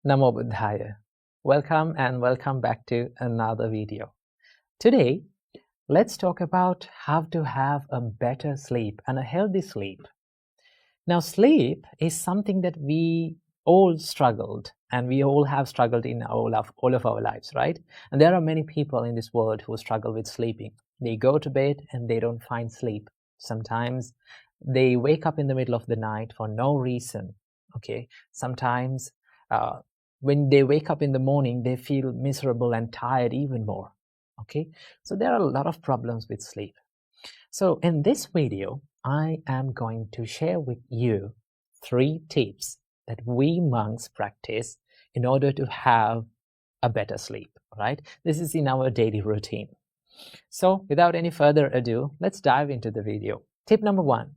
Namo Buddhaya. Welcome and welcome back to another video. Today, let's talk about how to have a better sleep and a healthy sleep. Now, sleep is something that we all struggled, and we all have struggled in all of our lives, right? And there are many people in this world who struggle with sleeping. They go to bed and they don't find sleep. Sometimes they wake up in the middle of the night for no reason. Okay, sometimes when they wake up in the morning, they feel miserable and tired even more. Okay, so there are a lot of problems with sleep. So in this video, I am going to share with you 3 tips that we monks practice in order to have a better sleep, right? This is in our daily routine. So without any further ado, let's dive into the video. Tip number 1.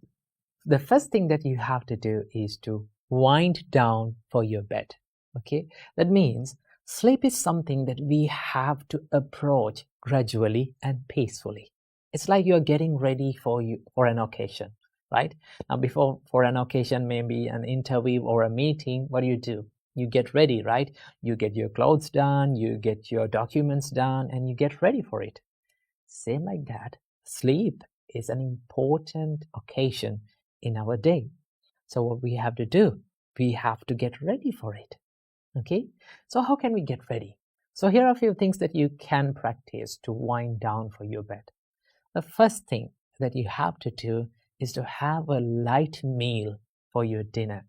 The first thing that you have to do is to wind down for your bed. Okay, that means sleep is something that we have to approach gradually and peacefully. It's like you're getting ready for an occasion, right? Now, for an occasion, maybe an interview or a meeting, what do? You get ready, right? You get your clothes done, you get your documents done, and you get ready for it. Same like that, sleep is an important occasion in our day. So what we have to do, we have to get ready for it. Okay, so how can we get ready? So here are a few things that you can practice to wind down for your bed. The first thing that you have to do is to have a light meal for your dinner.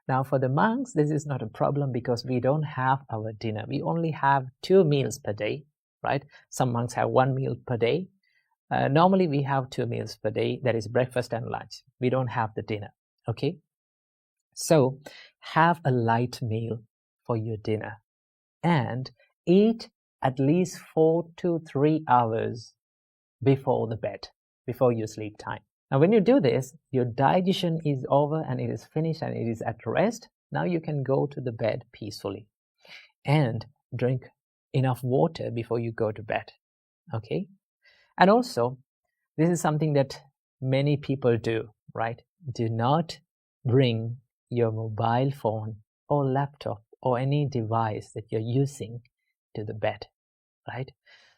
Now for the monks, this is not a problem because we don't have our dinner. We only have 2 meals per day, right? Some monks have 1 meal per day. Normally we have 2 meals per day, that is breakfast and lunch. We don't have the dinner, okay? So have a light meal for your dinner and eat at least 4 to 3 hours before the bed, before your sleep time. Now when you do this, your digestion is over and it is finished and it is at rest. Now you can go to the bed peacefully and drink enough water before you go to bed, okay? And also, this is something that many people do, right? Do not bring your mobile phone or laptop or any device that you're using to the bed, right?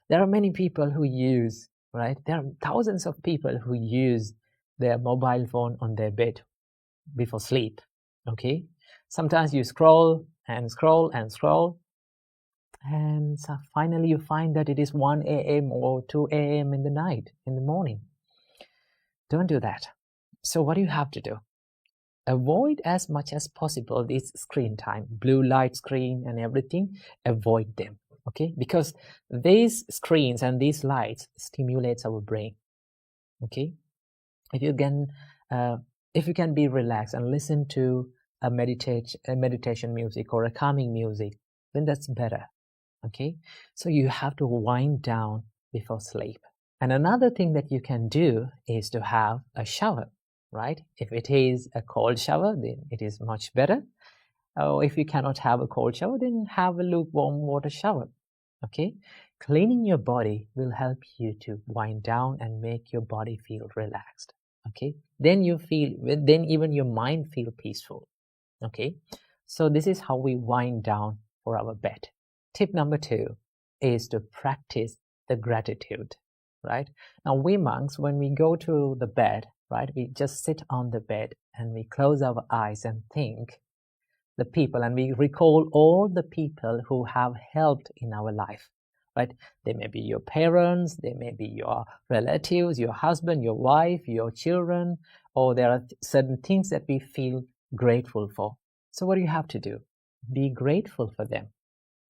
There are many people who use, right? There are thousands of people who use their mobile phone on their bed before sleep, okay? Sometimes you scroll and scroll and scroll, and so finally you find that it is 1 a.m. or 2 a.m. in the night, in the morning. Don't do that. So what do you have to do? Avoid as much as possible this screen time, blue light screen and everything, avoid them, okay? Because these screens and these lights stimulates our brain, okay? If you can be relaxed and listen to a meditation music or a calming music, then that's better, okay? So you have to wind down before sleep. And another thing that you can do is to have a shower, right? If it is a cold shower, then it is much better. Or if you cannot have a cold shower, then have a lukewarm water shower, okay? Cleaning your body will help you to wind down and make your body feel relaxed, okay? Then even your mind feel peaceful, okay? So this is how we wind down for our bed. Tip number 2 is to practice the gratitude, right? Now we monks, when we go to the bed, right, we just sit on the bed and we close our eyes and think the people, and we recall all the people who have helped in our life, right? They may be your parents, they may be your relatives, your husband, your wife, your children, or there are certain things that we feel grateful for. So what do you have to do? Be grateful for them,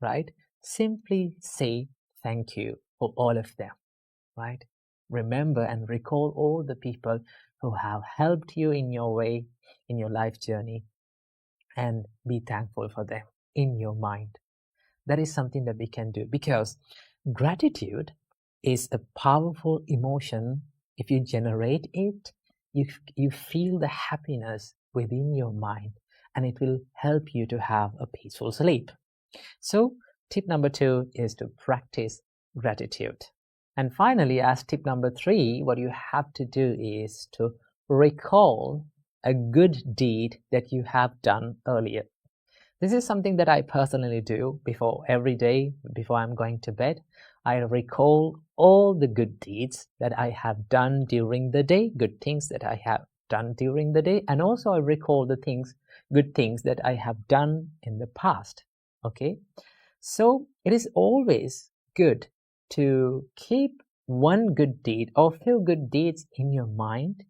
right? Simply say thank you for all of them, right? Remember and recall all the people who have helped you in your way, in your life journey, and be thankful for them in your mind. That is something that we can do, because gratitude is a powerful emotion. If you generate it, you feel the happiness within your mind, and it will help you to have a peaceful sleep. So tip number 2 is to practice gratitude. And finally, as tip number 3, what you have to do is to recall a good deed that you have done earlier. This is something that I personally do before every day, before I'm going to bed. I recall all the good deeds that I have done during the day, good things that I have done during the day, and also I recall the good things that I have done in the past. Okay, so it is always good to keep one good deed or few good deeds in your mind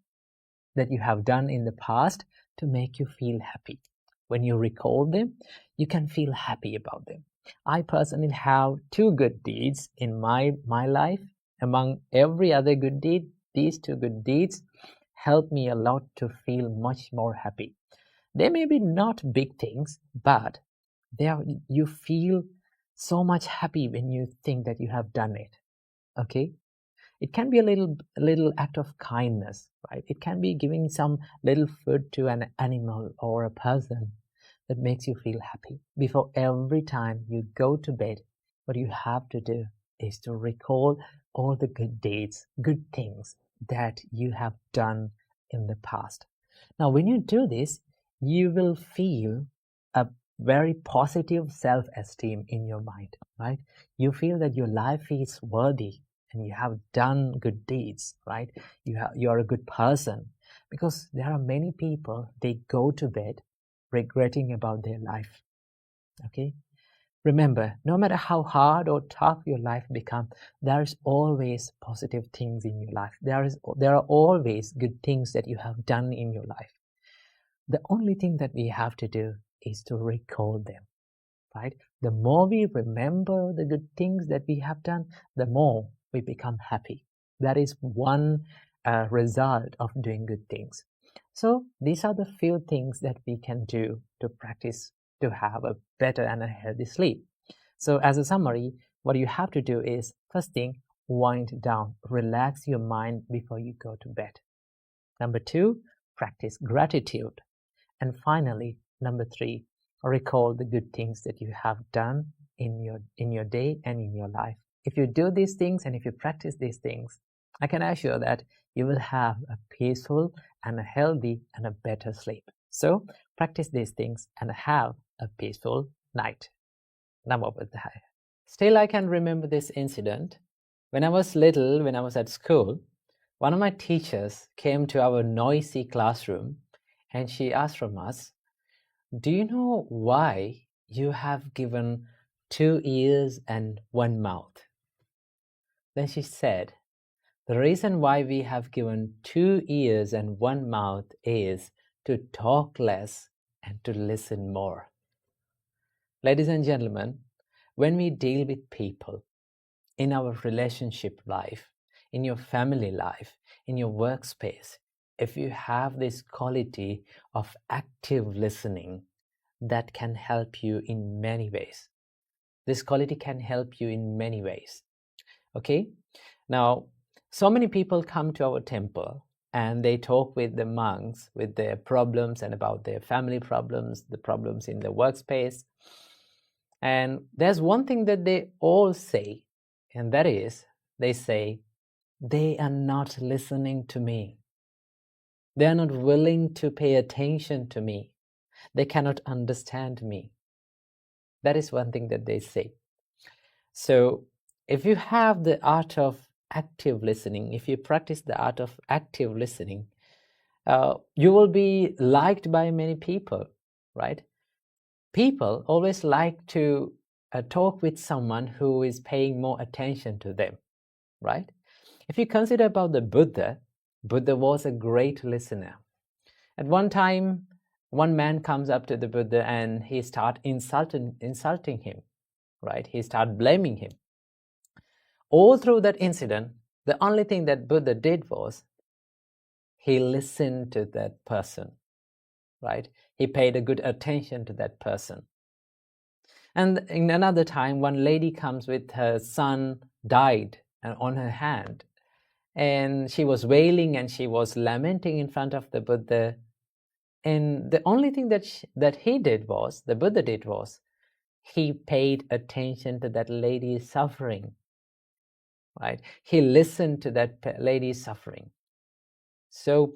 that you have done in the past to make you feel happy. When you recall them, you can feel happy about them. I personally have two good deeds in my life. Among every other good deed, these two good deeds help me a lot to feel much more happy. They may be not big things, but you feel so much happy when you think that you have done it. Okay? It can be a little act of kindness, right? It can be giving some little food to an animal or a person that makes you feel happy. Before every time you go to bed, what you have to do is to recall all the good deeds, good things that you have done in the past. Now, when you do this, you will feel a very positive self-esteem in your mind, right? You feel that your life is worthy and you have done good deeds, right? You are a good person, because there are many people, they go to bed regretting about their life. Okay, remember, no matter how hard or tough your life becomes, there is always positive things in your life. There are always good things that you have done in your life. The only thing that we have to do is to recall them, right? The more we remember the good things that we have done, the more we become happy. That is one result of doing good things. So these are the few things that we can do to practice to have a better and a healthy sleep. So as a summary, what you have to do is, first thing, wind down, relax your mind before you go to bed. Number 2, practice gratitude. And finally, number 3, recall the good things that you have done in your day and in your life. If you do these things and if you practice these things, I can assure that you will have a peaceful and a healthy and a better sleep. So practice these things and have a peaceful night. Namo Buddhaya. Still, I can remember this incident. When I was little, when I was at school, one of my teachers came to our noisy classroom and she asked from us, "Do you know why you have given 2 ears and 1 mouth?" Then she said, "The reason why we have given 2 ears and 1 mouth is to talk less and to listen more." Ladies and gentlemen, when we deal with people in our relationship life, in your family life, in your workspace, if you have this quality of active listening, that can help you in many ways. This quality can help you in many ways. Okay? Now, so many people come to our temple and they talk with the monks with their problems and about their family problems, the problems in the workspace. And there's one thing that they all say, and that is, they say, "They are not listening to me. They are not willing to pay attention to me. They cannot understand me." That is one thing that they say. So if you have the art of active listening, if you practice the art of active listening, you will be liked by many people, right? People always like to talk with someone who is paying more attention to them, right? If you consider about the Buddha, Buddha was a great listener. At one time, one man comes up to the Buddha and he starts insulting him, right? He starts blaming him. All through that incident, the only thing that Buddha did was he listened to that person, right? He paid a good attention to that person. And in another time, one lady comes with her son died on her hand, and she was wailing and she was lamenting in front of the Buddha. And the only thing that he did was, the Buddha did was, he paid attention to that lady's suffering, right? He listened to that lady's suffering. So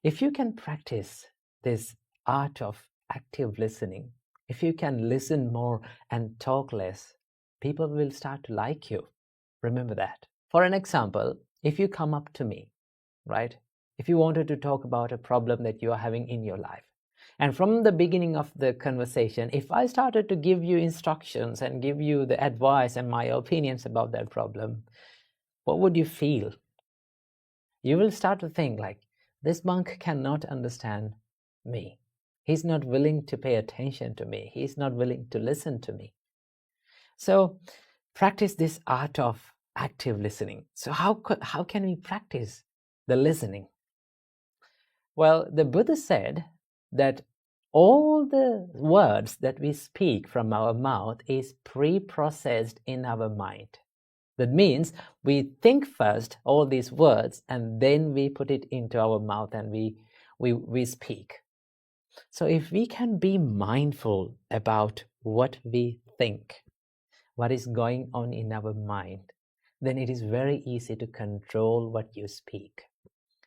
if you can practice this art of active listening, if you can listen more and talk less, people will start to like you. Remember that. For an example, if you come up to me, right? If you wanted to talk about a problem that you are having in your life, and from the beginning of the conversation, if I started to give you instructions and give you the advice and my opinions about that problem, what would you feel? You will start to think like, this monk cannot understand me. He's not willing to pay attention to me. He's not willing to listen to me. So practice this art of active listening. So how can we practice the listening? Well, the Buddha said that all the words that we speak from our mouth is pre-processed in our mind. That means we think first all these words and then we put it into our mouth and we speak. So if we can be mindful about what we think, what is going on in our mind, then it is very easy to control what you speak.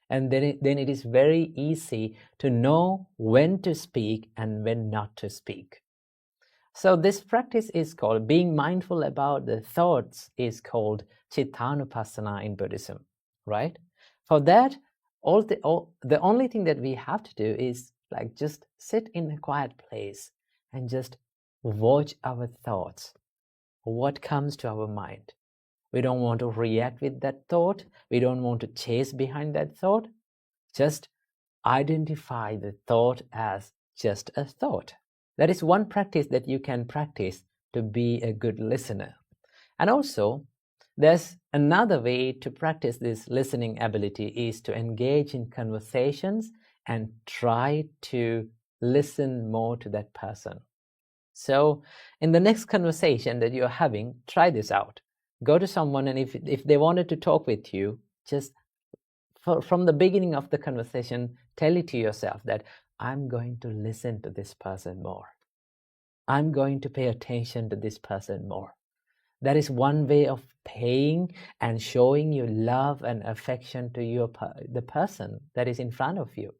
And then it is very easy to know when to speak and when not to speak. So this practice is called, being mindful about the thoughts is called Chittanupassana in Buddhism, right? For that, the only thing that we have to do is like just sit in a quiet place and just watch our thoughts, what comes to our mind. We don't want to react with that thought. We don't want to chase behind that thought. Just identify the thought as just a thought. That is one practice that you can practice to be a good listener. And also, there's another way to practice this listening ability is to engage in conversations and try to listen more to that person. So in the next conversation that you're having, try this out. Go to someone, and if they wanted to talk with you, just from the beginning of the conversation, tell it to yourself that I'm going to listen to this person more. I'm going to pay attention to this person more. That is one way of paying and showing your love and affection to the person that is in front of you,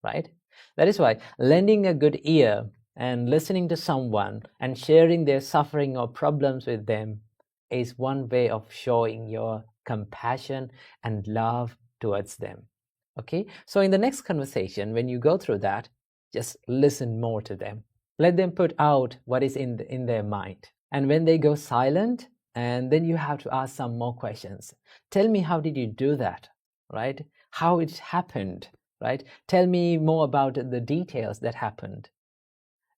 right? That is why lending a good ear and listening to someone and sharing their suffering or problems with them is one way of showing your compassion and love towards them. Okay, so in the next conversation, when you go through that, just listen more to them. Let them put out what is in their mind. And when they go silent, and then you have to ask some more questions. Tell me, how did you do that, right? How it happened, right? Tell me more about the details that happened.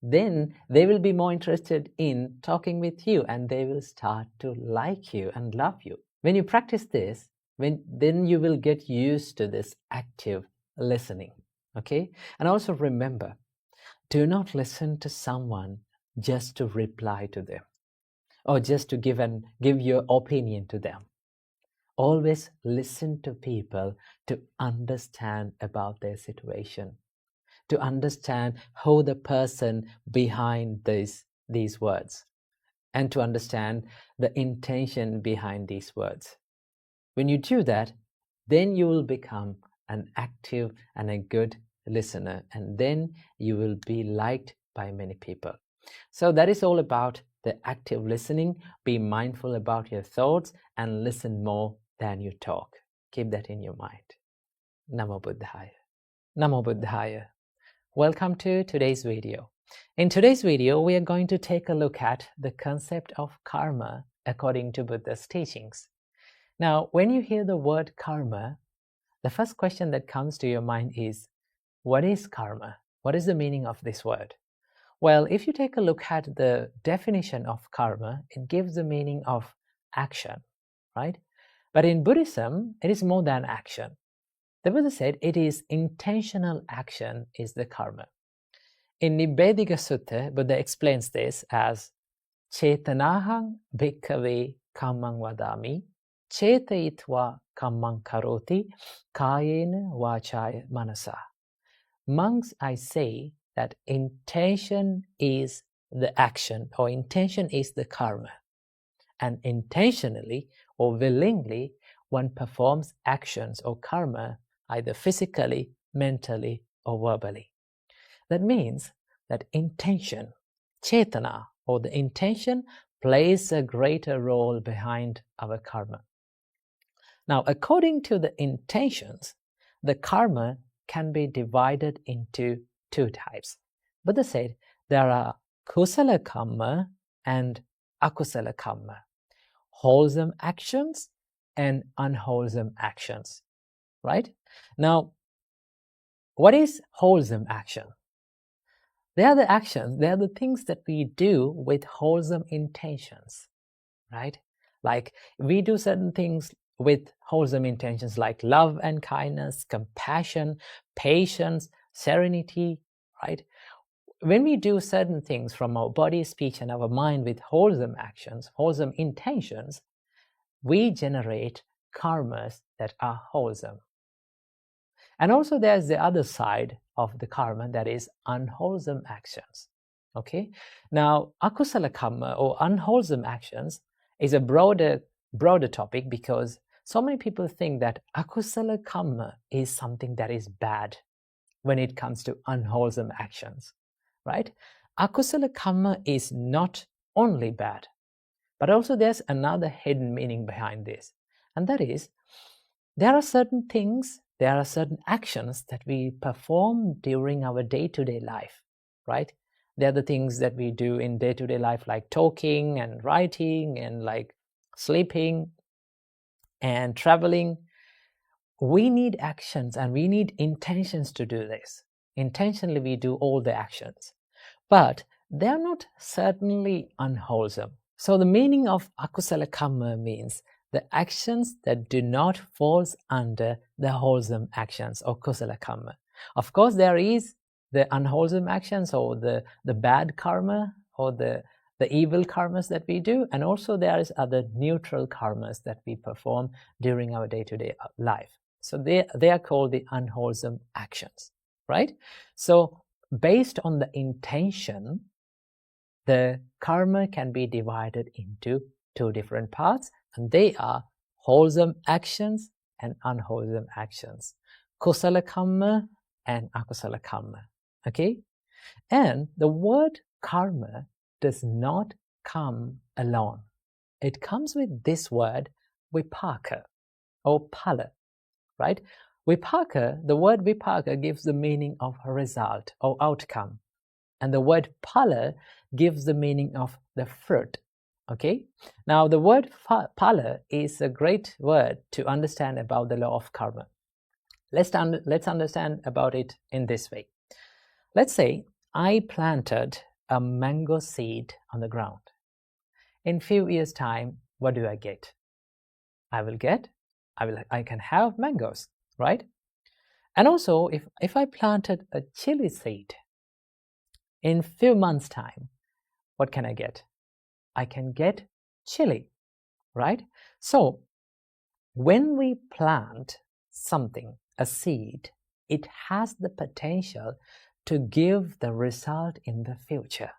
Then they will be more interested in talking with you, and they will start to like you and love you. When you practice this, then you will get used to this active listening, okay? And also remember, do not listen to someone just to reply to them or just to give your opinion to them. Always listen to people to understand about their situation, to understand who the person behind these words, and to understand the intention behind these words. When you do that, then you will become an active and a good listener, and then you will be liked by many people. So that is all about the active listening. Be mindful about your thoughts and listen more than you talk. Keep that in your mind. Namo Buddhaya. Namo Buddhaya. Welcome to today's video. In today's video, we are going to take a look at the concept of karma according to Buddha's teachings. Now, when you hear the word karma, the first question that comes to your mind is, what is karma? What is the meaning of this word? Well, if you take a look at the definition of karma, it gives the meaning of action, right? But in Buddhism, it is more than action. The Buddha said it is intentional action is the karma. In Nibbedika Sutta, Buddha explains this as Chetanahang bhikkhave kammang vadami chetayitva kammang karoti kayena vachaya manasa. Monks, I say that intention is the action, or intention is the karma. And intentionally or willingly, one performs actions or karma either physically, mentally, or verbally. That means that intention chetana, or the intention, plays a greater role behind our karma. Now, according to the intentions, the karma can be divided into two types. Buddha said there are kusala karma and akusala karma, wholesome actions and unwholesome actions, right? Now, what is wholesome action? They are the actions, they are the things that we do with wholesome intentions, right? Like we do certain things with wholesome intentions like love and kindness, compassion, patience, serenity, right? When we do certain things from our body, speech, and our mind with wholesome actions, wholesome intentions, we generate karmas that are wholesome. And also there's the other side of the karma, that is unwholesome actions. Okay? Now, akusala karma or unwholesome actions is a broader topic, because so many people think that akusala karma is something that is bad when it comes to unwholesome actions, right? Akusala karma is not only bad, but also there's another hidden meaning behind this. And that is, there are certain things, there are certain actions that we perform during our day-to-day life, right? They're the things that we do in day-to-day life, like talking and writing and like sleeping and traveling. We need actions and we need intentions to do this. Intentionally, we do all the actions, but they're not certainly unwholesome. So the meaning of akusala karma means the actions that do not fall under the wholesome actions or kusala karma. Of course, there is the unwholesome actions or the bad karma or the evil karmas that we do, and also there is other neutral karmas that we perform during our day-to-day life. So they are called the unwholesome actions, right? So based on the intention, the karma can be divided into two different parts, and they are wholesome actions and unwholesome actions, kusala karma and akusala karma. Okay? And the word karma does not come alone. It comes with this word vipaka or phala, right? Vipaka, the word vipaka gives the meaning of result or outcome, and the word phala gives the meaning of the fruit. Okay, now the word phala is a great word to understand about the law of karma. Let's understand about it in this way. Let's say I planted a mango seed on the ground. In few years' time, what do I get? I can have mangoes, right? And also, if I planted a chili seed, in few months' time, what can I get? I can get chili, right? So when we plant something, a seed, it has the potential to give the result in the future,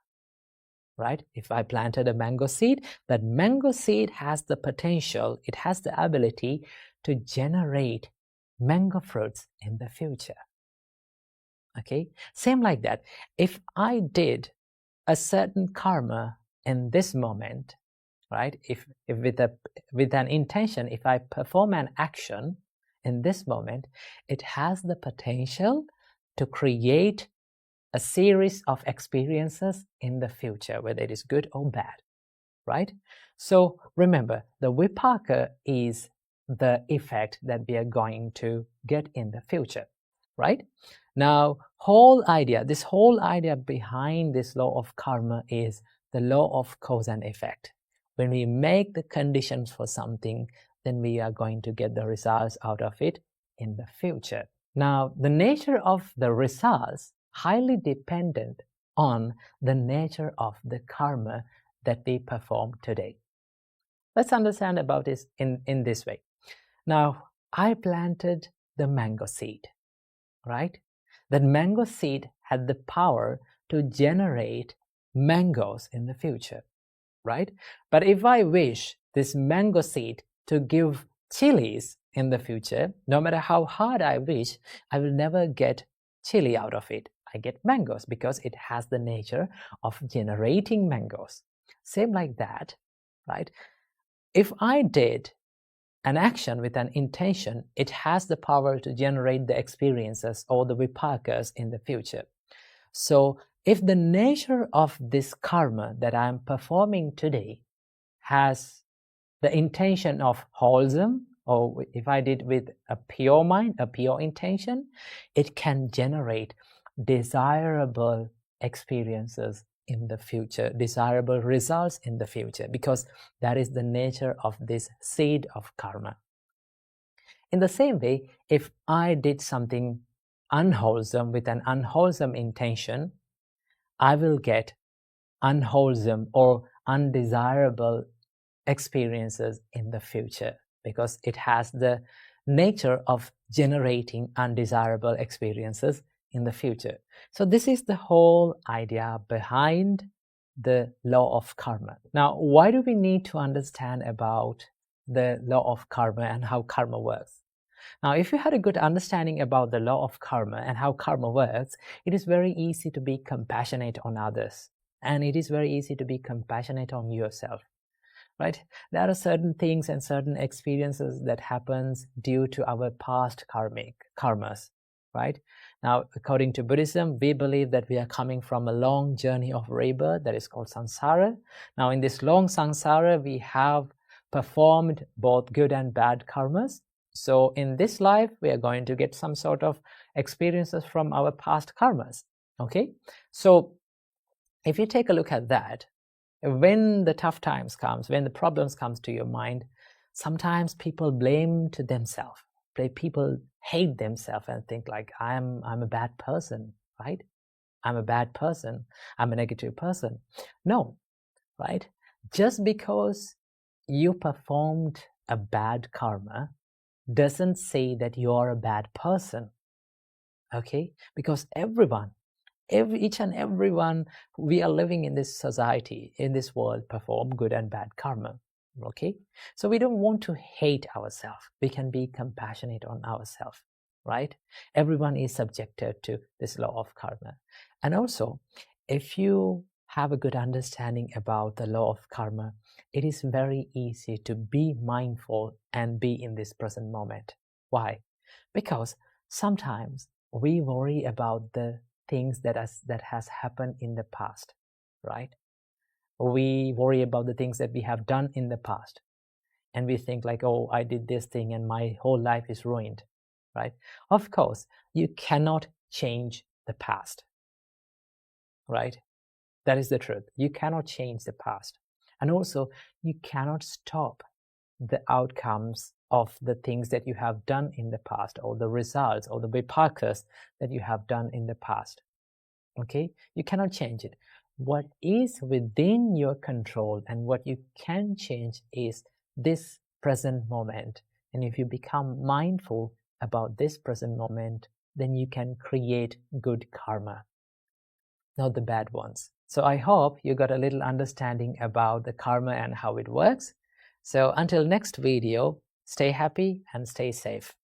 right? If I planted a mango seed, that mango seed has the potential, it has the ability to generate mango fruits in the future. Okay, same like that. If I did a certain karma in this moment, right? If with an intention, if I perform an action in this moment, it has the potential to create a series of experiences in the future, whether it is good or bad, right? So remember, the vipaka is the effect that we are going to get in the future, right? Now, this whole idea behind this law of karma is the law of cause and effect. When we make the conditions for something, then we are going to get the results out of it in the future. Now, the nature of the results highly dependent on the nature of the karma that we perform today. Let's understand about this in this way. Now, I planted the mango seed, right? That mango seed had the power to generate mangoes in the future, right? But if I wish this mango seed to give chilies in the future, no matter how hard I wish, I will never get chili out of it. I get mangoes because it has the nature of generating mangoes. Same like that, right? If I did an action with an intention, it has the power to generate the experiences or the vipakas in the future. So if the nature of this karma that I am performing today has the intention of wholesome, or if I did with a pure mind, a pure intention, it can generate desirable experiences in the future, desirable results in the future, because that is the nature of this seed of karma. In the same way, if I did something unwholesome with an unwholesome intention, I will get unwholesome or undesirable experiences in the future, because it has the nature of generating undesirable experiences in the future. So this is the whole idea behind the law of karma. Now, why do we need to understand about the law of karma and how karma works? Now, if you had a good understanding about the law of karma and how karma works, it is very easy to be compassionate on others, and it is very easy to be compassionate on yourself. Right? There are certain things and certain experiences that happens due to our past karmas, right? Now, according to Buddhism, we believe that we are coming from a long journey of rebirth that is called samsara. Now, in this long samsara, we have performed both good and bad karmas. So in this life, we are going to get some sort of experiences from our past karmas, okay? So if you take a look at that, when the tough times comes, when the problems comes to your mind, sometimes people blame to themselves. People hate themselves and think like, I'm a bad person, right? I'm a bad person. I'm a negative person. No, right? Just because you performed a bad karma doesn't say that you're a bad person, okay? Because each and everyone, we are living in this society, in this world, perform good and bad karma, okay? So we don't want to hate ourselves. We can be compassionate on ourselves, right? Everyone is subjected to this law of karma. And also, if you have a good understanding about the law of karma, it is very easy to be mindful and be in this present moment. Why? Because sometimes we worry about the things that has happened in the past, right? We worry about the things that we have done in the past, and we think like, oh, I did this thing and my whole life is ruined, right? Of course, you cannot change the past, right? That is the truth. You cannot change the past. And also, you cannot stop the outcomes of the things that you have done in the past, or the results or the vipakas that you have done in the past. Okay? You cannot change it. What is within your control and what you can change is this present moment. And if you become mindful about this present moment, then you can create good karma, not the bad ones. So I hope you got a little understanding about the karma and how it works. So until next video, stay happy and stay safe.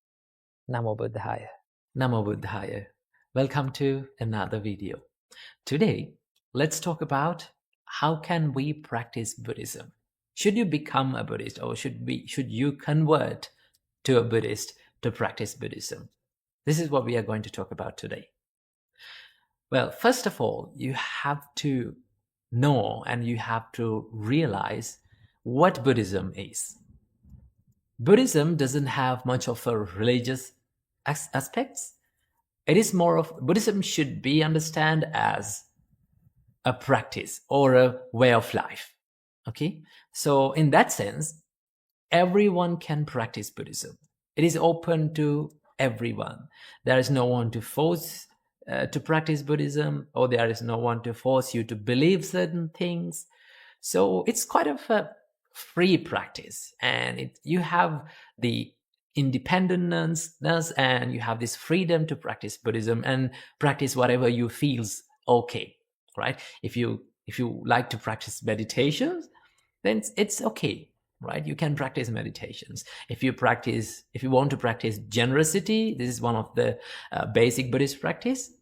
Namo Buddhaya. Namo Buddhaya. Welcome to another video. Today, let's talk about how can we practice Buddhism. Should you become a Buddhist, or should you convert to a Buddhist to practice Buddhism? This is what we are going to talk about today. Well, first of all, you have to know and you have to realize what Buddhism is. Buddhism doesn't have much of a religious aspects. It is more of, Buddhism should be understood as a practice or a way of life. Okay? So in that sense, everyone can practice Buddhism. It is open to everyone. There is no one to force to practice Buddhism, or there is no one to force you to believe certain things. So it's quite of a free practice, and you have the independence and you have this freedom to practice Buddhism and practice whatever you feels okay, right? If you like to practice meditations, then it's okay, right? You can practice meditations. If you want to practice generosity, this is one of the basic Buddhist practice.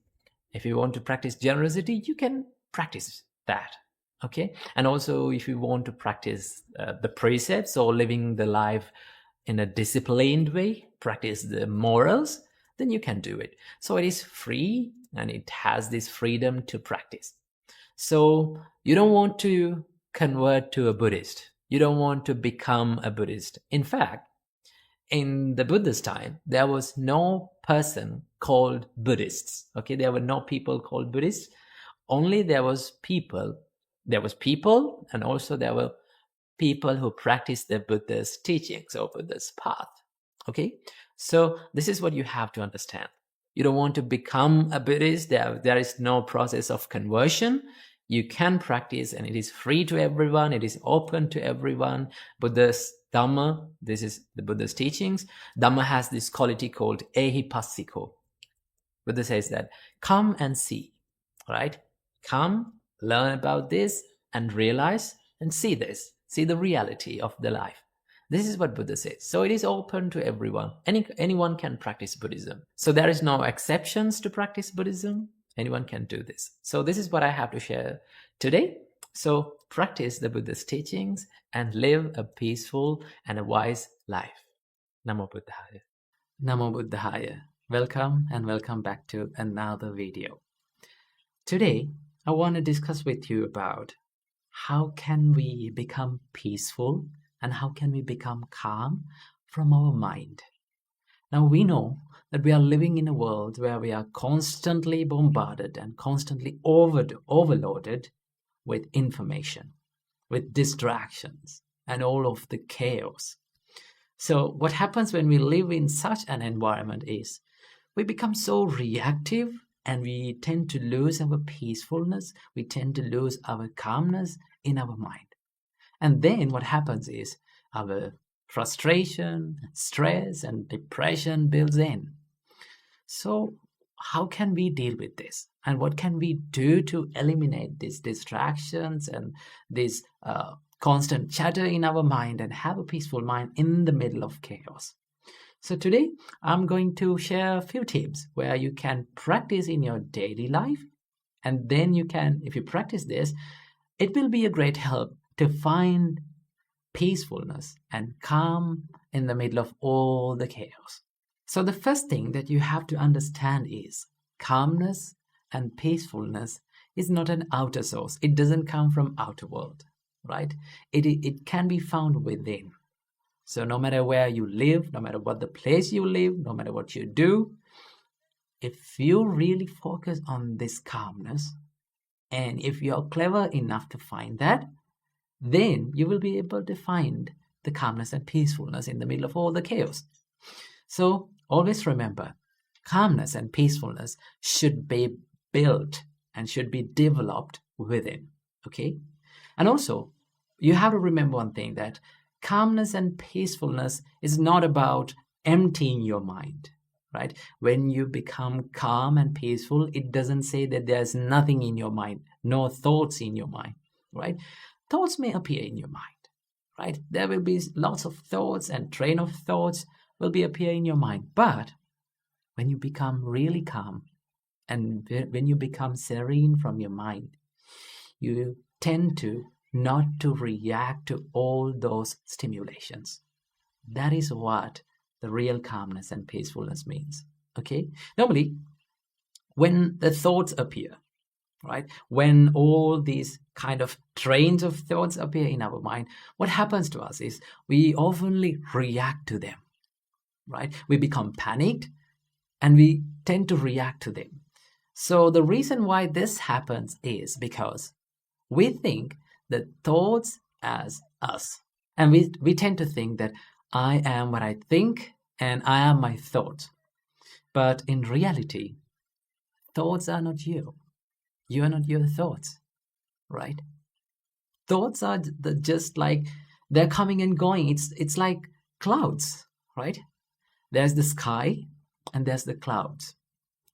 If you want to practice generosity, you can practice that. Okay. And also, if you want to practice the precepts or living the life in a disciplined way, practice the morals, then you can do it. So it is free and it has this freedom to practice. So you don't want to convert to a Buddhist. You don't want to become a Buddhist. In fact, in the Buddhist time, there was no person called Buddhists. Okay, there were no people called Buddhists. Only there was people, and also there were people who practiced the Buddha's teachings or Buddha's path. Okay, so this is what you have to understand. You don't want to become a Buddhist. There is no process of conversion. You can practice, and it is free to everyone. It is open to everyone. Buddha's Dhamma, this is the Buddha's teachings. Dhamma has this quality called ehipassiko. Buddha says that, come and see, right? Come, learn about this, and realize and see this. See the reality of the life. This is what Buddha says. So it is open to everyone. Anyone can practice Buddhism. So there is no exceptions to practice Buddhism. Anyone can do this. So this is what I have to share today. So practice the Buddha's teachings and live a peaceful and a wise life. Namo Buddhaya. Namo Buddhaya. Welcome and welcome back to another video. Today, I want to discuss with you about how can we become peaceful and how can we become calm from our mind. Now we know that we are living in a world where we are constantly bombarded and constantly overloaded with information, with distractions, and all of the chaos. So what happens when we live in such an environment is we become so reactive and we tend to lose our peacefulness, we tend to lose our calmness in our mind. And then what happens is our frustration, stress, and depression builds in. So how can we deal with this? And what can we do to eliminate these distractions and this constant chatter in our mind and have a peaceful mind in the middle of chaos? So today, I'm going to share a few tips where you can practice in your daily life. And then you can, if you practice this, it will be a great help to find peacefulness and calm in the middle of all the chaos. So the first thing that you have to understand is calmness and peacefulness is not an outer source. It doesn't come from outer world, right? It can be found within. So no matter where you live, no matter what the place you live, no matter what you do, if you really focus on this calmness, and if you're clever enough to find that, then you will be able to find the calmness and peacefulness in the middle of all the chaos. So always remember, calmness and peacefulness should be built and should be developed within, okay? And also, you have to remember one thing, that calmness and peacefulness is not about emptying your mind, right? When you become calm and peaceful, it doesn't say that there's nothing in your mind, no thoughts in your mind, right? Thoughts may appear in your mind, right? There will be lots of thoughts and train of thoughts will be appear in your mind. But when you become really calm and when you become serene from your mind, you tend to not to react to all those stimulations. That is what the real calmness and peacefulness means, okay? Normally, when the thoughts appear, right? When all these kind of trains of thoughts appear in our mind, what happens to us is we oftenly react to them, right? We become panicked and we tend to react to them. So the reason why this happens is because we think the thoughts as us. And we tend to think that I am what I think and I am my thoughts. But in reality, thoughts are not you. You are not your thoughts, right? Thoughts are just like, they're coming and going. It's like clouds, right? There's the sky and there's the clouds,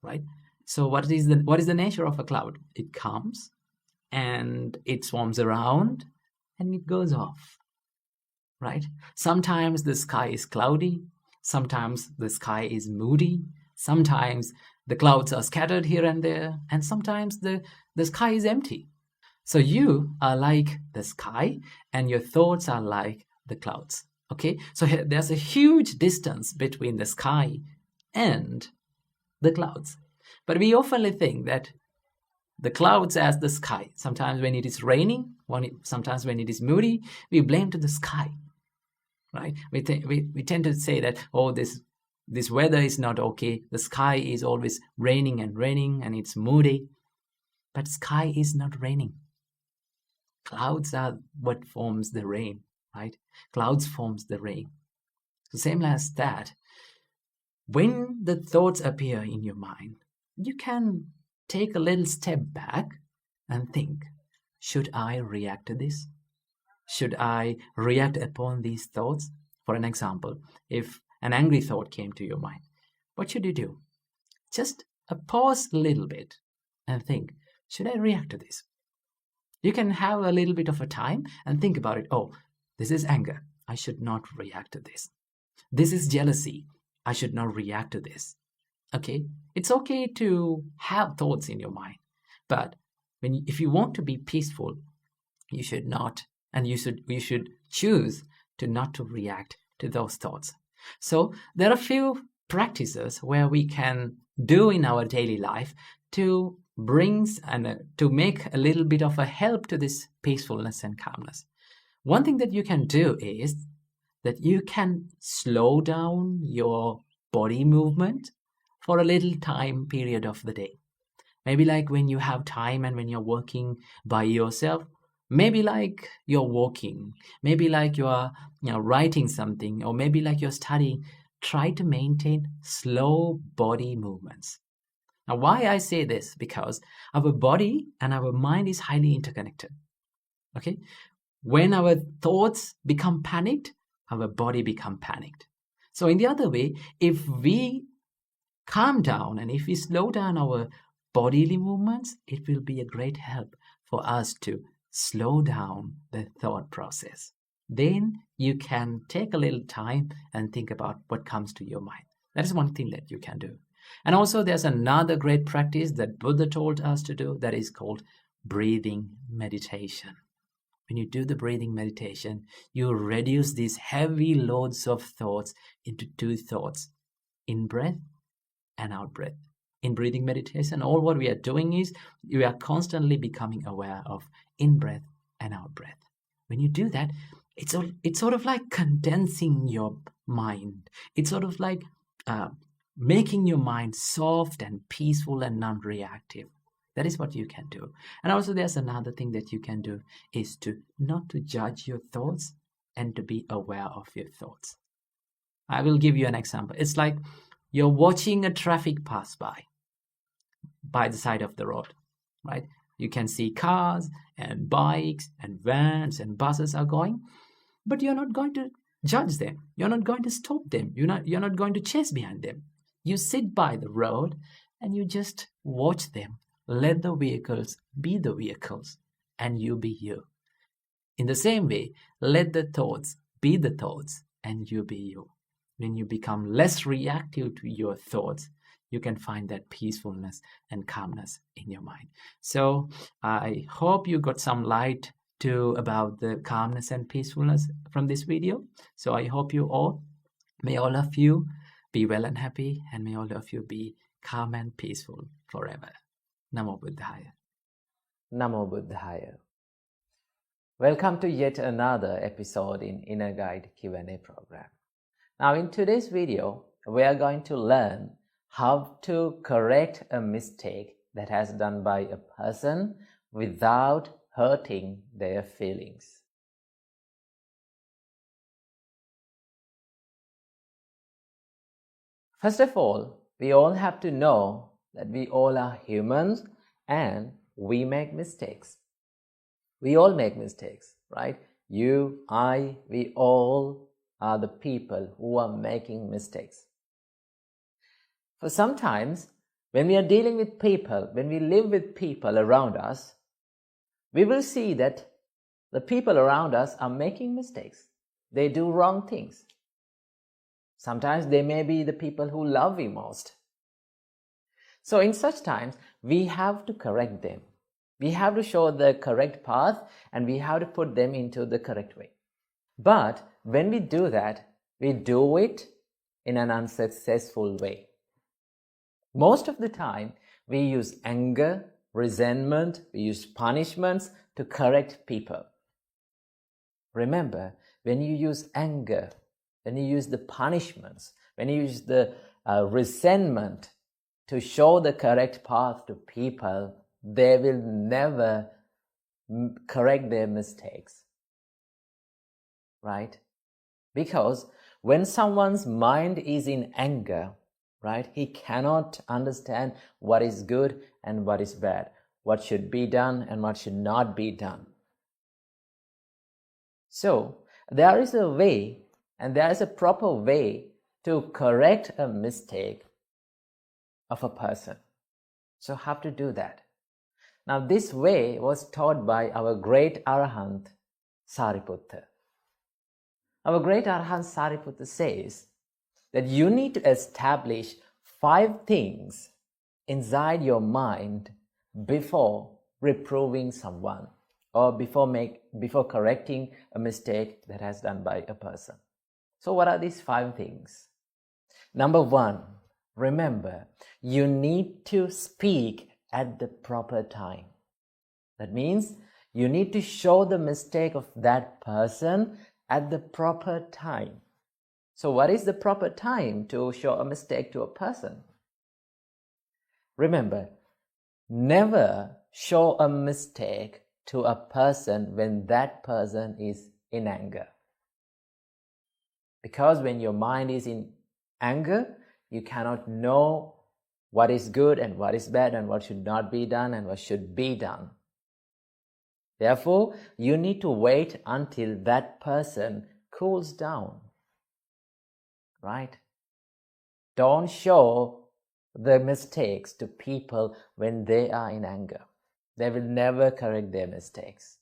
right? So what is the nature of a cloud? It comes and it swarms around and it goes off, right? Sometimes the sky is cloudy, sometimes the sky is moody, sometimes the clouds are scattered here and there, and sometimes the sky is empty. So you are like the sky, and your thoughts are like the clouds. Okay, so there's a huge distance between the sky and the clouds. But we often think that the clouds as the sky. Sometimes when it is raining, sometimes when it is moody, we blame to the sky, right? We tend to say that, oh, this weather is not okay. The sky is always raining, and it's moody. But sky is not raining. Clouds are what forms the rain, right? Clouds forms the rain. So same as that, when the thoughts appear in your mind, you can take a little step back and think, should I react to this? Should I react upon these thoughts? For an example, if an angry thought came to your mind, what should you do? Just pause a little bit and think, should I react to this? You can have a little bit of a time and think about it. Oh, this is anger. I should not react to this. This is jealousy. I should not react to this. Okay, it's okay to have thoughts in your mind, but if you want to be peaceful, you should not, and you should choose to not to react to those thoughts. So there are a few practices where we can do in our daily life to to make a little bit of a help to this peacefulness and calmness. One thing that you can do is that you can slow down your body movement for a little time period of the day. Maybe like when you have time and when you're working by yourself, maybe like you're walking, maybe like you're writing something, or maybe like you're studying. Try to maintain slow body movements. Now, why I say this? Because our body and our mind is highly interconnected. Okay? When our thoughts become panicked, our body become panicked. So in the other way, if we calm down and if we slow down our bodily movements, it will be a great help for us to slow down the thought process. Then you can take a little time and think about what comes to your mind. That is one thing that you can do. And also there's another great practice that Buddha told us to do, that is called breathing meditation. When you do the breathing meditation, you reduce these heavy loads of thoughts into two thoughts, in breath and out breath. In breathing meditation, all what we are doing is we are constantly becoming aware of in breath and out breath. When you do that, it's sort of like condensing your mind. It's sort of like making your mind soft and peaceful and non-reactive. That is what you can do. And also there's another thing that you can do is to not to judge your thoughts and to be aware of your thoughts. I will give you an example. It's like you're watching a traffic pass by the side of the road, right? You can see cars and bikes and vans and buses are going, but you're not going to judge them. You're not going to stop them. You're not going to chase behind them. You sit by the road and you just watch them. Let the vehicles be the vehicles and you be you. In the same way, let the thoughts be the thoughts and you be you. When you become less reactive to your thoughts, you can find that peacefulness and calmness in your mind. So I hope you got some light about the calmness and peacefulness from this video. So I hope may all of you be well and happy, and may all of you be calm and peaceful forever. Namo Buddhaya. Namo Buddhaya. Welcome to yet another episode in Inner Guide Q&A program. Now in today's video, we are going to learn how to correct a mistake that has done by a person without hurting their feelings. First of all, we all have to know that we all are humans and we make mistakes. We all make mistakes, right? You, I, we all are the people who are making mistakes. For sometimes, when we are dealing with people, when we live with people around us, we will see that the people around us are making mistakes. They do wrong things. Sometimes they may be the people who love you most. So in such times, we have to correct them. We have to show the correct path and we have to put them into the correct way. But when we do that, we do it in an unsuccessful way. Most of the time, we use anger, resentment, we use punishments to correct people. Remember, when you use anger, when you use the punishments, when you use the resentment to show the correct path to people, they will never correct their mistakes. Right? Because when someone's mind is in anger, right, he cannot understand what is good and what is bad, what should be done and what should not be done. So there is a way, and there is a proper way to correct a mistake of a person. So have to do that. Now this way was taught by our great Arahant Sariputta. Our great Arahant Sariputta says that you need to establish 5 things inside your mind before reproving someone or before correcting a mistake that has done by a person. So what are these 5 things? Number 1, remember, you need to speak at the proper time. That means you need to show the mistake of that person at the proper time. So what is the proper time to show a mistake to a person? Remember, never show a mistake to a person when that person is in anger. Because when your mind is in anger, you cannot know what is good and what is bad and what should not be done and what should be done. Therefore, you need to wait until that person cools down. Right? Don't show the mistakes to people when they are in anger. They will never correct their mistakes.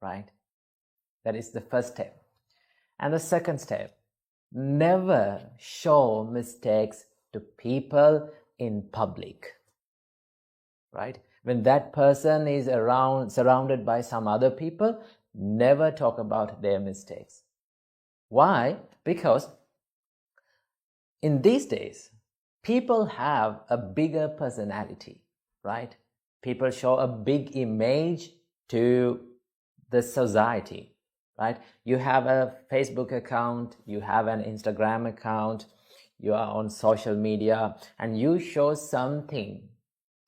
Right? That is the first step. And the second step, never show mistakes to people in public. Right? When that person is surrounded by some other people, never talk about their mistakes. Why? Because in these days, people have a bigger personality, right? People show a big image to the society, right? You have a Facebook account, you have an Instagram account, you are on social media, and you show something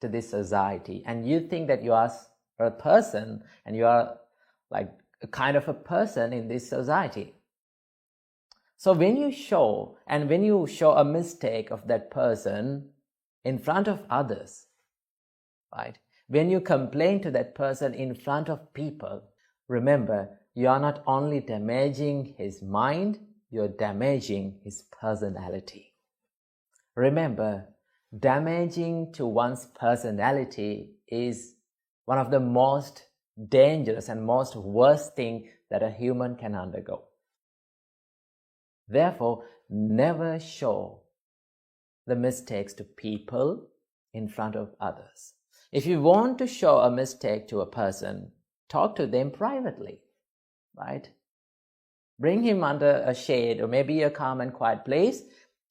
to this society, and you think that you are a person, and you are like a kind of a person in this society. So when you show a mistake of that person in front of others, right? When you complain to that person in front of people, remember, you are not only damaging his mind, you're damaging his personality. Remember, damaging to one's personality is one of the most dangerous and most worst thing that a human can undergo. Therefore, never show the mistakes to people in front of others. If you want to show a mistake to a person, talk to them privately, right? Bring him under a shade or maybe a calm and quiet place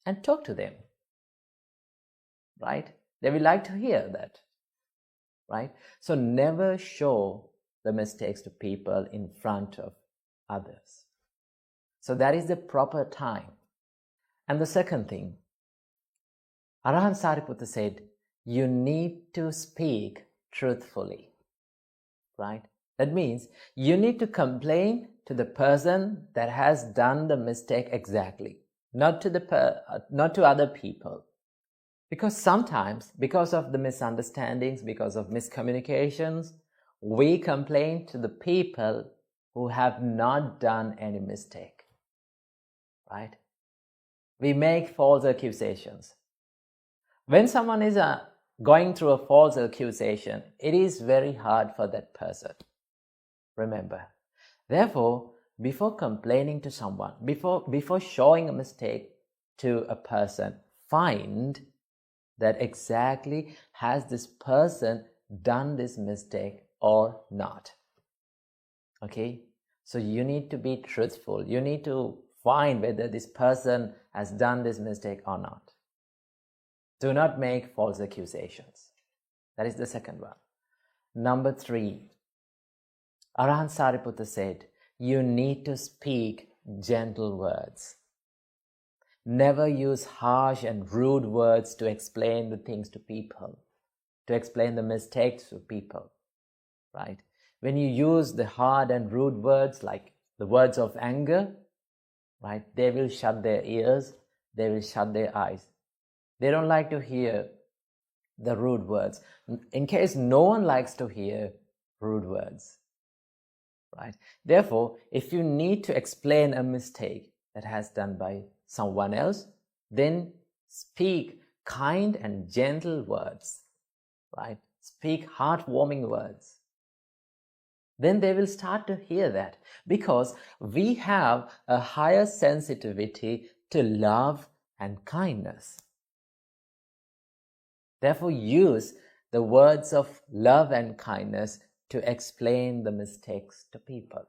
and talk to them, right? They will like to hear that, right? So never show the mistakes to people in front of others. So that is the proper time. And the second thing, Arahant Sariputta said, you need to speak truthfully, right? That means you need to complain to the person that has done the mistake exactly, not to other people. Because sometimes, because of the misunderstandings, because of miscommunications, we complain to the people who have not done any mistake, right? We make false accusations. When someone is going through a false accusation, it is very hard for that person. Remember. Therefore, before complaining to someone, before showing a mistake to a person, find that exactly has this person done this mistake or not. Okay, so you need to be truthful. You need to find whether this person has done this mistake or not. Do not make false accusations. That is the second one. Number 3, Arahant Sariputta said, you need to speak gentle words. Never use harsh and rude words to explain the things to people, to explain the mistakes to people, right? When you use the hard and rude words, like the words of anger, right, they will shut their ears, they will shut their eyes. They don't like to hear the rude words. In case no one likes to hear rude words, right? Therefore, if you need to explain a mistake that has done by someone else, then speak kind and gentle words, right? Speak heartwarming words. Then they will start to hear that, because we have a higher sensitivity to love and kindness. Therefore, use the words of love and kindness to explain the mistakes to people.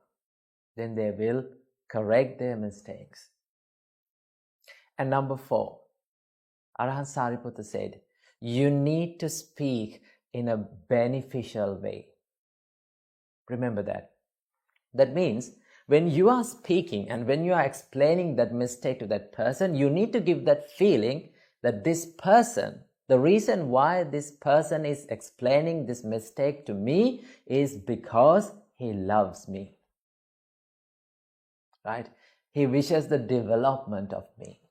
Then they will correct their mistakes. And number 4, Arahant Sariputta said, you need to speak in a beneficial way. Remember that. That means when you are speaking and when you are explaining that mistake to that person, you need to give that feeling that this person, the reason why this person is explaining this mistake to me is because he loves me, right? He wishes the development of me.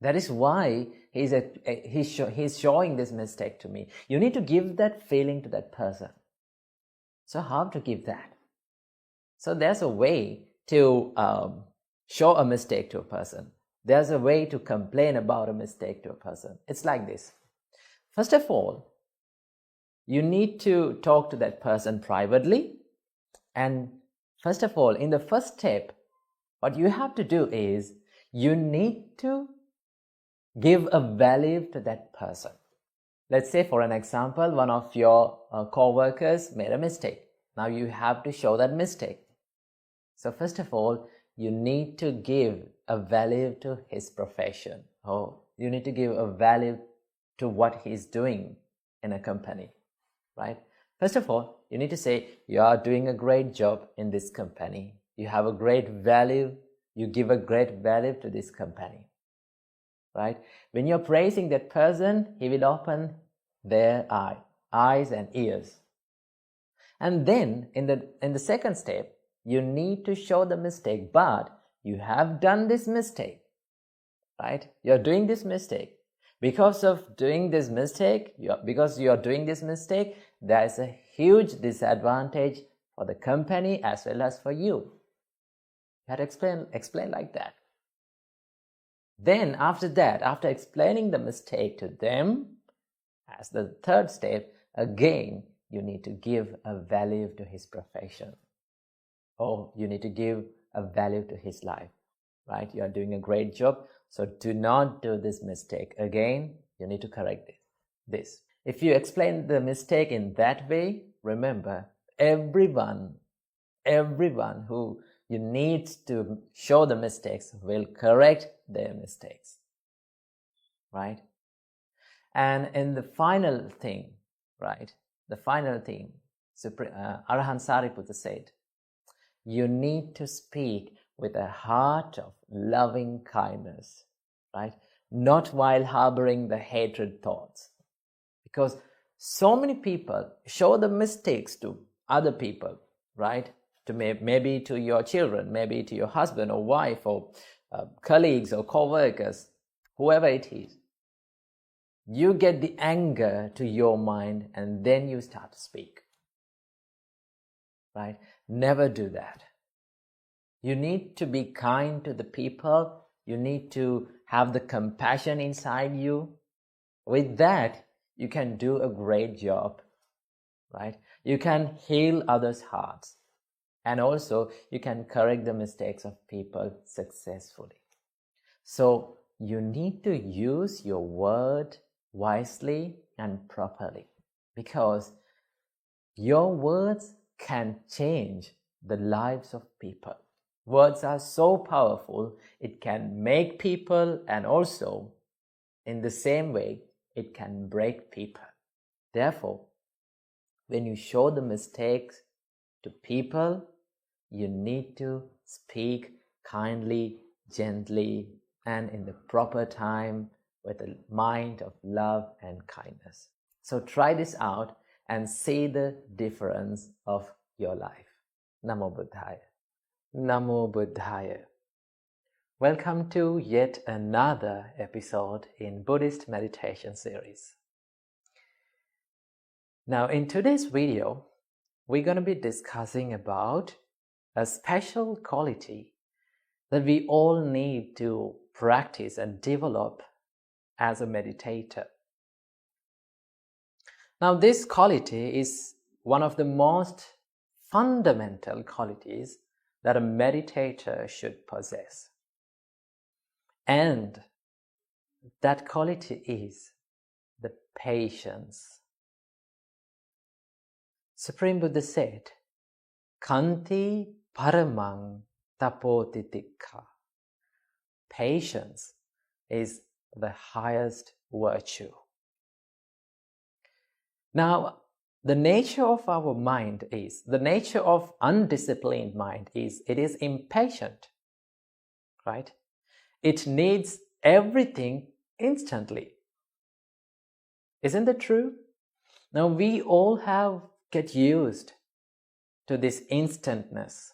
That is why he's showing this mistake to me. You need to give that feeling to that person. So how to give that? So there's a way to show a mistake to a person. There's a way to complain about a mistake to a person. It's like this. First of all, you need to talk to that person privately. And first of all, in the first step, what you have to do is you need to give a value to that person. Let's say, for an example, one of your co-workers made a mistake. Now you have to show that mistake. So first of all, you need to give a value to his profession. You need to give a value to what he's doing in a company, right? First of all, you need to say, you are doing a great job in this company. You have a great value. You give a great value to this company, right? When you're praising that person, he will open their eyes and ears. And then in the second step, you need to show the mistake, but you have done this mistake, right? You're doing this mistake. Because of doing this mistake, because you are doing this mistake, there is a huge disadvantage for the company as well as for you. You have to explain like that. Then after that, after explaining the mistake to them, as the third step, again, you need to give a value to his profession. Or you need to give a value to his life, right? You are doing a great job, so do not do this mistake again. You need to correct this. If you explain the mistake in that way, remember, everyone who you need to show the mistakes will correct their mistakes, right? And in the final thing, right? The final thing, Arahant Sariputta said, you need to speak with a heart of loving kindness, right? Not while harboring the hatred thoughts. Because so many people show the mistakes to other people, right? To maybe to your children, maybe to your husband or wife or colleagues or co-workers, whoever it is. You get the anger to your mind and then you start to speak, right? Never do that. You need to be kind to the people. You need to have the compassion inside you. With that, you can do a great job, right? You can heal others' hearts. And also, you can correct the mistakes of people successfully. So, you need to use your word wisely and properly, because your words can change the lives of people. Words are so powerful, it can make people, and also in the same way, it can break people. Therefore, when you show the mistakes to people, you need to speak kindly, gently, and in the proper time with a mind of love and kindness. So try this out and see the difference of your life. Namo Buddhaya. Namo Buddhaya. Welcome to yet another episode in Buddhist meditation series. Now in today's video, we're going to be discussing about a special quality that we all need to practice and develop as a meditator. Now this quality is one of the most fundamental qualities that a meditator should possess. And that quality is the patience. Supreme Buddha said, Kanti paramang tapotitikha. Patience is the highest virtue. Now, the nature of our mind is, the nature of undisciplined mind is, it is impatient, right? It needs everything instantly. Isn't that true? Now, we all get used to this instantness.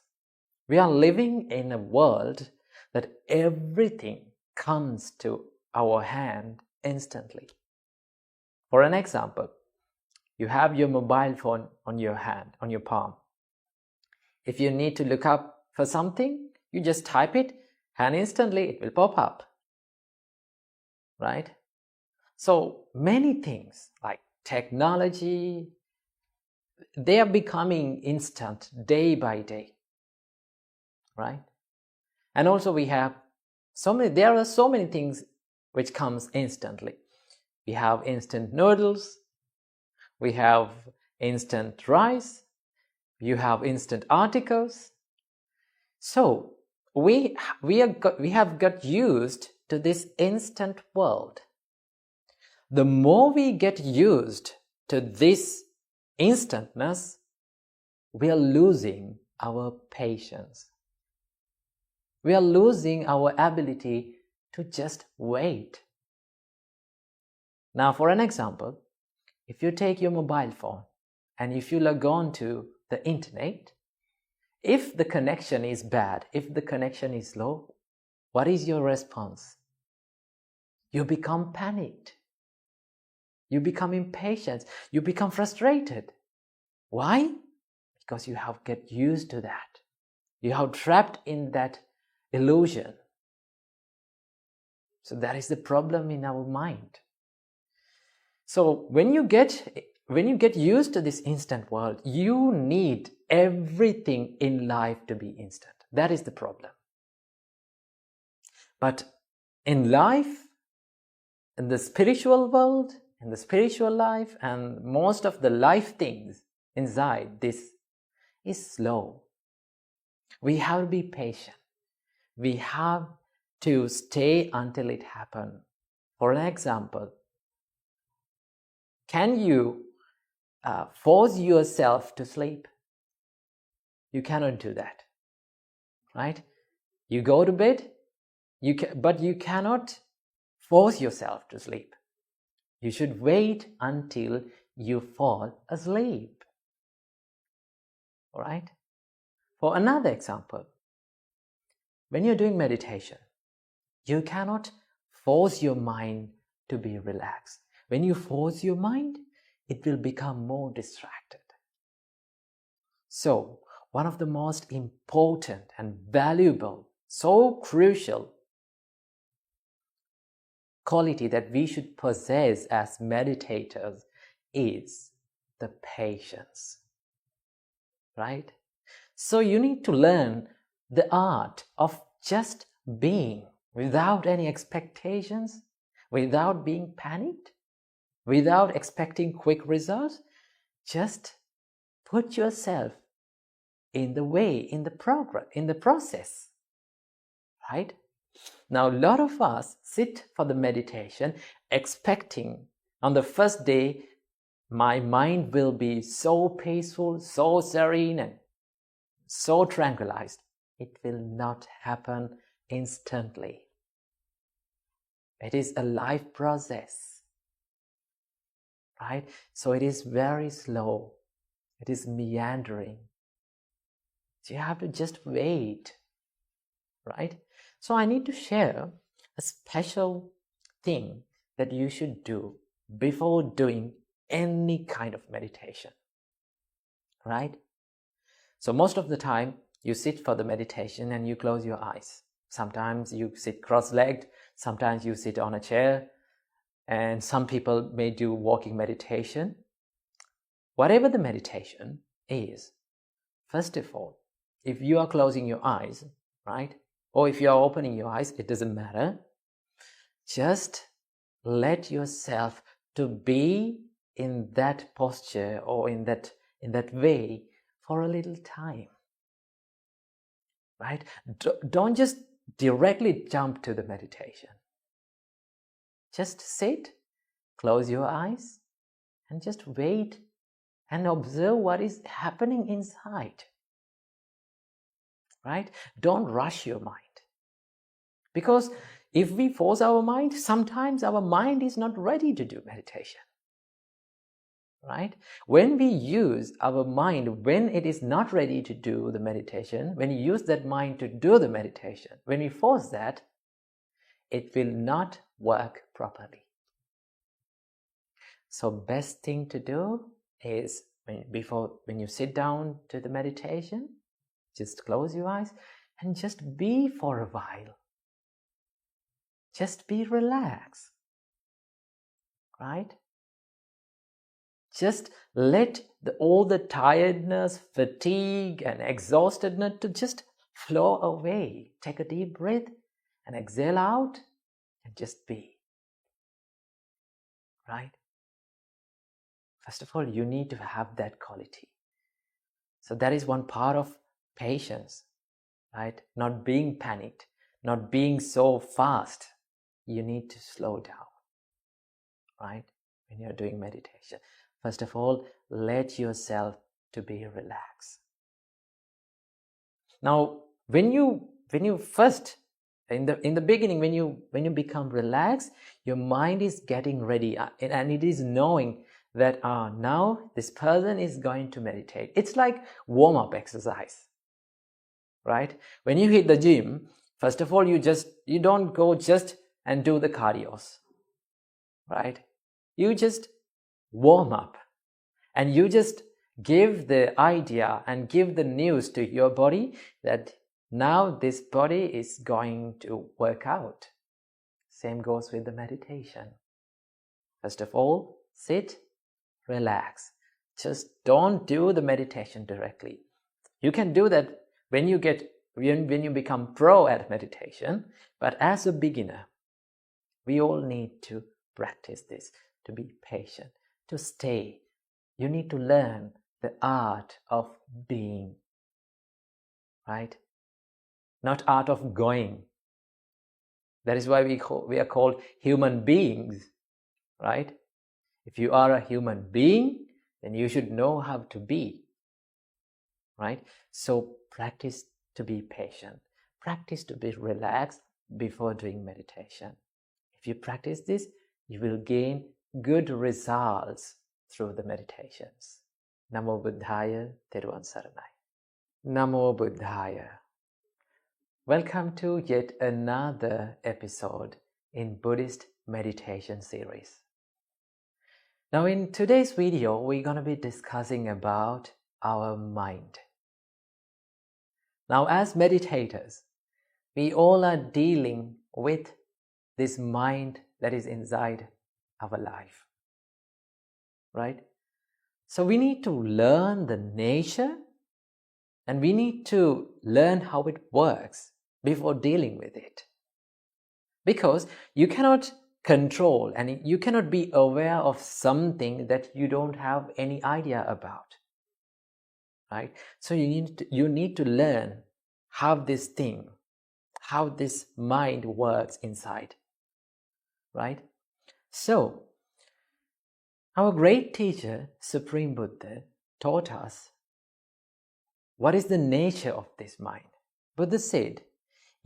We are living in a world that everything comes to our hand instantly. For an example, you have your mobile phone on your hand, on your palm. If you need to look up for something, you just type it and instantly it will pop up, right? So many things like technology, they are becoming instant day by day, right? And also we have there are so many things which comes instantly. We have instant noodles, we have instant rice, you have instant articles. So we have got used to this instant world. The more we get used to this instantness, we are losing our patience. We are losing our ability to just wait. Now, for an example, if you take your mobile phone and if you log on to the internet, if the connection is bad, if the connection is low, what is your response? You become panicked. You become impatient. You become frustrated. Why? Because you have get used to that. You have trapped in that illusion. So that is the problem in our mind. So when you get used to this instant world, you need everything in life to be instant. That is the problem. But in life, in the spiritual world, in the spiritual life, and most of the life things inside this is slow. We have to be patient. We have to stay until it happens. For an example, can you force yourself to sleep? You cannot do that, right? You go to bed, but you cannot force yourself to sleep. You should wait until you fall asleep. All right? For another example, when you're doing meditation, you cannot force your mind to be relaxed. When you force your mind, it will become more distracted. So, one of the most important and valuable, so crucial quality that we should possess as meditators is the patience, right? So you need to learn the art of just being without any expectations, without being panicked, without expecting quick results. Just put yourself in the way, in the progress, in the process, right? Now, a lot of us sit for the meditation expecting on the first day, my mind will be so peaceful, so serene, and so tranquilized. It will not happen instantly. It is a life process, right? So it is very slow. It is meandering. So you have to just wait, right? So I need to share a special thing that you should do before doing any kind of meditation, right? So most of the time you sit for the meditation and you close your eyes. Sometimes you sit cross-legged, sometimes you sit on a chair, and some people may do walking meditation. Whatever the meditation is, first of all, if you are closing your eyes, right, or if you are opening your eyes, it doesn't matter. Just let yourself to be in that posture or in that way for a little time, right? Don't just directly jump to the meditation. Just sit, close your eyes, and just wait and observe what is happening inside, right? Don't rush your mind. Because if we force our mind, sometimes our mind is not ready to do meditation, right? When we use our mind, when it is not ready to do the meditation, when you use that mind to do the meditation, when we force that, it will not work properly. So best thing to do is when you sit down to the meditation, just close your eyes and just be for a while. Just be relaxed, right? Just let all the tiredness, fatigue, and exhaustedness to just flow away. Take a deep breath and exhale out and just be, right? First of all, you need to have that quality. So that is one part of patience, right? Not being panicked, not being so fast. You need to slow down, right? When you're doing meditation. First of all, let yourself to be relaxed. Now, when you first, in the beginning, when you become relaxed, your mind is getting ready and it is knowing that now this person is going to meditate. It's like warm-up exercise, right? When you hit the gym, first of all, you don't go just and do the cardios, right? You just warm up and you just give the idea and give the news to your body that now this body is going to work out. Same goes with the meditation. First of all, sit, relax. Just don't do the meditation directly. You can do that when you become pro at meditation, but as a beginner, we all need to practice this, to be patient, to stay. You need to learn the art of being, right? Not art of going. That is why we are called human beings, right? If you are a human being, then you should know how to be, right? So practice to be patient. Practice to be relaxed before doing meditation. If you practice this, you will gain good results through the meditations. Namo Buddhaya, Theruvan Saranai. Namo Buddhaya. Welcome to yet another episode in Buddhist meditation series. Now in today's video, we're going to be discussing about our mind. Now as meditators, we all are dealing with this mind that is inside our life, right? So we need to learn the nature and we need to learn how it works before dealing with it. Because you cannot control and you cannot be aware of something that you don't have any idea about, right? So you need to learn how this mind works inside, right? So our great teacher, Supreme Buddha, taught us what is the nature of this mind. Buddha said,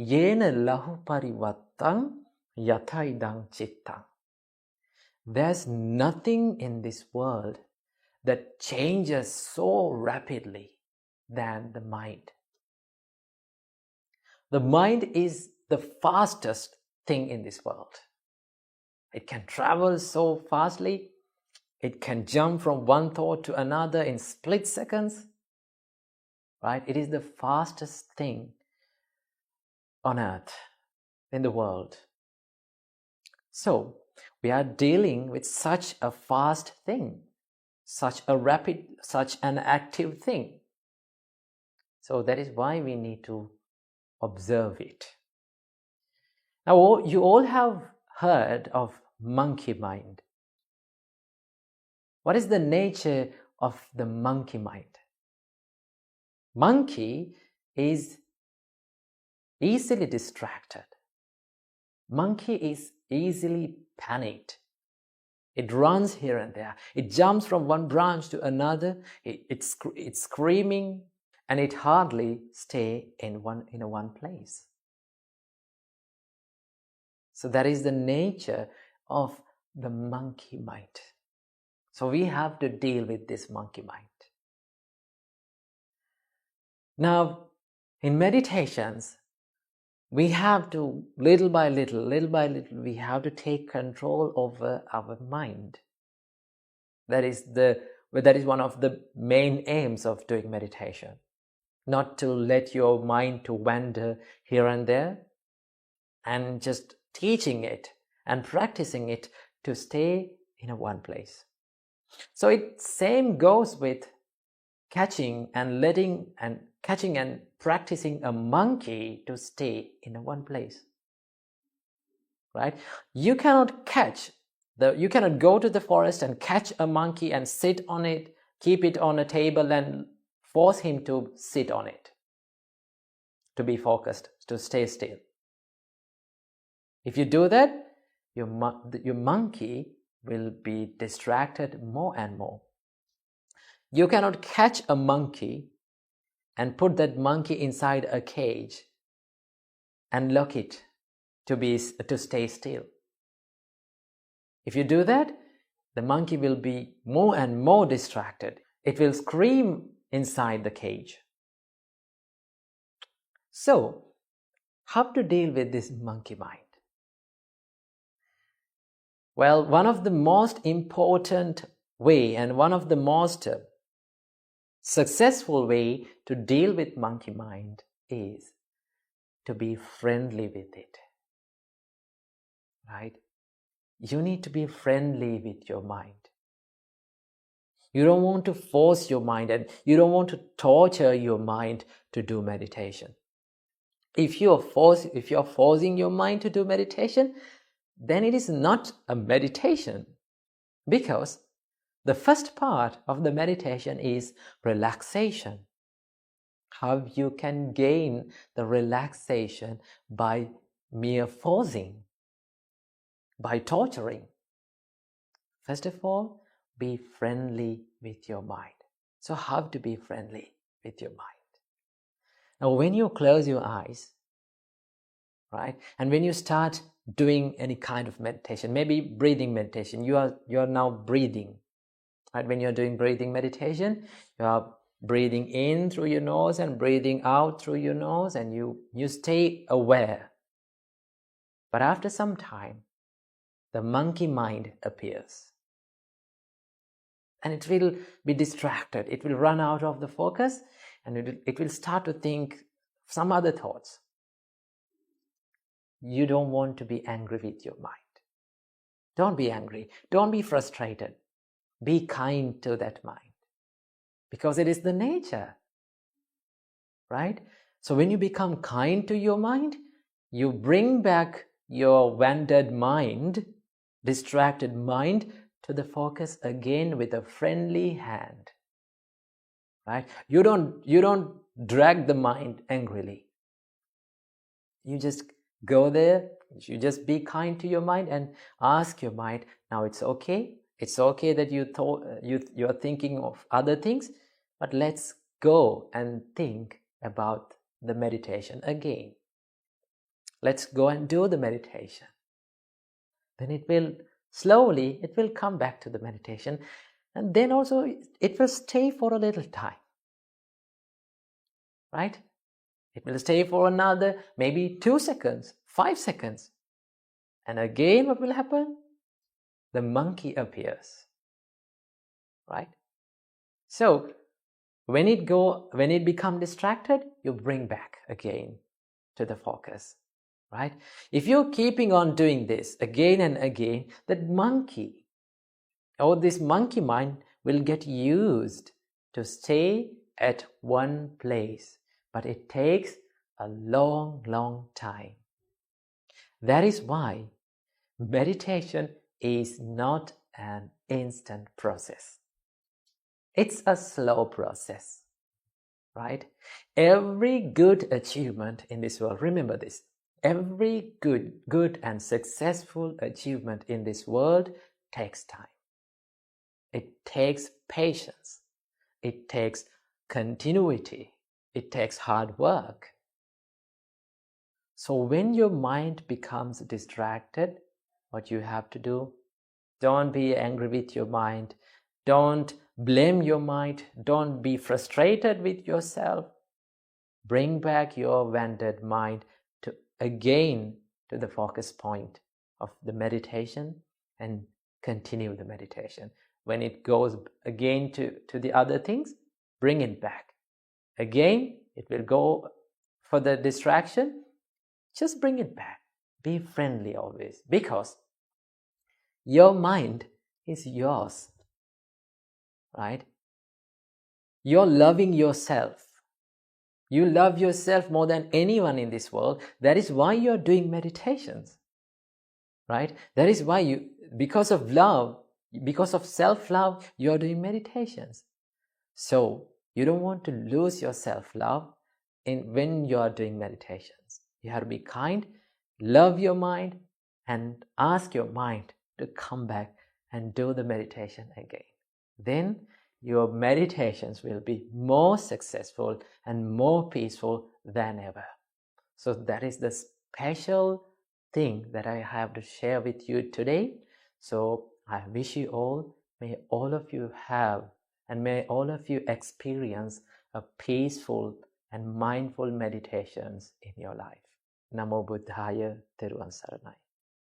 Yena lahu parivattang yathaidang chittang. There's nothing in this world that changes so rapidly than the mind. The mind is the fastest thing in this world. It can travel so fastly. It can jump from one thought to another in split seconds. Right? It is the fastest thing on earth, in the world. So, we are dealing with such a fast thing, such a rapid, such an active thing. So that is why we need to observe it. Now, you all have heard of monkey mind. What is the nature of the monkey mind? Monkey is easily distracted. Monkey is easily panicked. It runs here and there. It jumps from one branch to another. It's screaming, and it hardly stays in one place. So that is the nature of the monkey mind. So we have to deal with this monkey mind. Now, in meditations, we have to, little by little, we have to take control over our mind. That is one of the main aims of doing meditation. Not to let your mind to wander here and there, and just teaching it and practicing it to stay in one place. So it same goes with catching and practicing a monkey to stay in one place. Right? You cannot go to the forest and catch a monkey and sit on it, keep it on a table and force him to sit on it, to be focused, to stay still. If you do that, your monkey will be distracted more and more. You cannot catch a monkey and put that monkey inside a cage and lock it to stay still. If you do that, the monkey will be more and more distracted. It will scream inside the cage. So, how to deal with this monkey mind? Well, one of the most important way and one of the most successful way to deal with monkey mind is to be friendly with it. Right? You need to be friendly with your mind. You don't want to force your mind and you don't want to torture your mind to do meditation. If you're forcing your mind to do meditation, then it is not a meditation, because the first part of the meditation is relaxation. How you can gain the relaxation by mere forcing, by torturing. First of all, be friendly with your mind. So how to be friendly with your mind? Now, when you close your eyes, right, and when you start doing any kind of meditation, maybe breathing meditation, you are now breathing. Right? When you're doing breathing meditation, you are breathing in through your nose and breathing out through your nose, and you stay aware. But after some time, the monkey mind appears. And it will be distracted. It will run out of the focus, and it will start to think some other thoughts. You don't want to be angry with your mind. Don't be angry. Don't be frustrated. Be kind to that mind, because it is the nature. Right? So when you become kind to your mind, you bring back your wandered mind, distracted mind, to the focus again with a friendly hand. Right? You don't drag the mind angrily. You just go there, you just be kind to your mind and ask your mind, now it's okay. It's okay that you're thinking of other things, but let's go and think about the meditation again. Let's go and do the meditation. Then it will come back to the meditation, and then also it will stay for a little time. Right? It will stay for another maybe 2 seconds, 5 seconds. And again, what will happen? The monkey appears. Right? So when it becomes distracted, you bring back again to the focus. Right? If you're keeping on doing this again and again, that monkey or this monkey mind will get used to stay at one place. But it takes a long, long time. That is why meditation is not an instant process. It's a slow process, right? Every good achievement in this world, remember this, every good and successful achievement in this world takes time. It takes patience. It takes continuity. It takes hard work. So when your mind becomes distracted, what you have to do, don't be angry with your mind. Don't blame your mind. Don't be frustrated with yourself. Bring back your wandered mind again to the focus point of the meditation and continue the meditation. When it goes again to the other things, bring it back. Again, it will go for the distraction. Just bring it back. Be friendly always, because your mind is yours, right? You're loving yourself. You love yourself more than anyone in this world. That is why you're doing meditations, right? That is why because of love, because of self-love, you're doing meditations. So you don't want to lose your self-love when you are doing meditations. You have to be kind, love your mind, and ask your mind to come back and do the meditation again. Then your meditations will be more successful and more peaceful than ever. So that is the special thing that I have to share with you today. So I wish you all, may all of you have, and may all of you experience a peaceful and mindful meditations in your life. Namo Buddhaya, Teruvan Saranai.